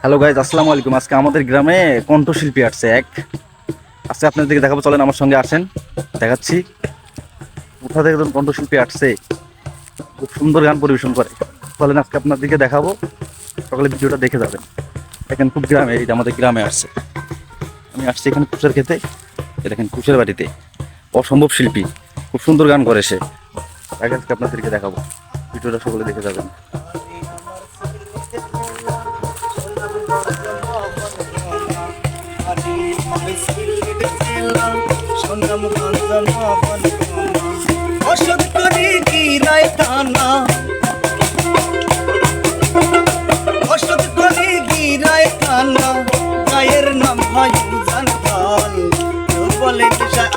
Hello guys, আসসালামু আলাইকুম। আজকে আমাদের গ্রামে কণ্ঠশিল্পী আসছে এক। আজকে আপনাদেরকে দেখাবো, চলেন আমার সঙ্গে আসেন, দেখাচ্ছি। কোথা থেকে একজন কণ্ঠশিল্পী আসছে, খুব সুন্দর গান পরিবেশন করে। চলেন আজকে আপনাদেরকে দেখাবো, সকালে ভিডিওটা দেখে যাবেন। দেখেন খুব গ্রামে, এই যে আমাদের গ্রামে আসছে। আমি আসছি এখানে কুশের খেতে, দেখেন কুশের বাড়িতে অসম্ভব শিল্পী, খুব সুন্দর গান করে সে। তাকে আজকে আপনাদেরকে দেখাবো, ভিডিওটা সকলে দেখে যাবেন। গায়ের নাম হয় জানতাল, কেউ বলে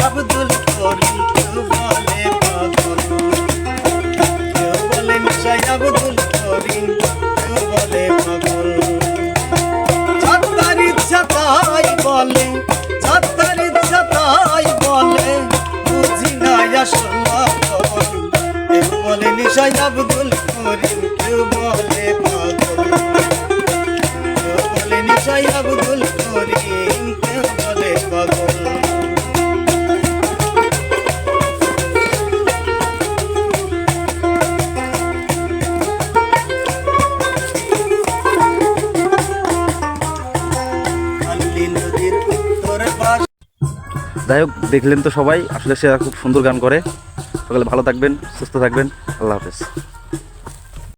আব্দুল করিম, কেউ বলে পাগল, কেউ বলে আব্দুল করিম, কেউ বলে পাগল। যাত্রার ইচ্ছা তাই বলে, যাত্রার ইচ্ছা তাই বলে, বুঝি না আসলা খবর। কেউ বলে নিশাই আব্দুল করিম, কেউ বলে পাগল, কেউ বলে নিশাই আব্দুল করিম, কেউ বলে পাগল। যাই হোক, দেখলেন তো সবাই, আসলে সে খুব সুন্দর গান করে। সকালে ভালো থাকবেন, সুস্থ থাকবেন, আল্লাহ হাফেজ।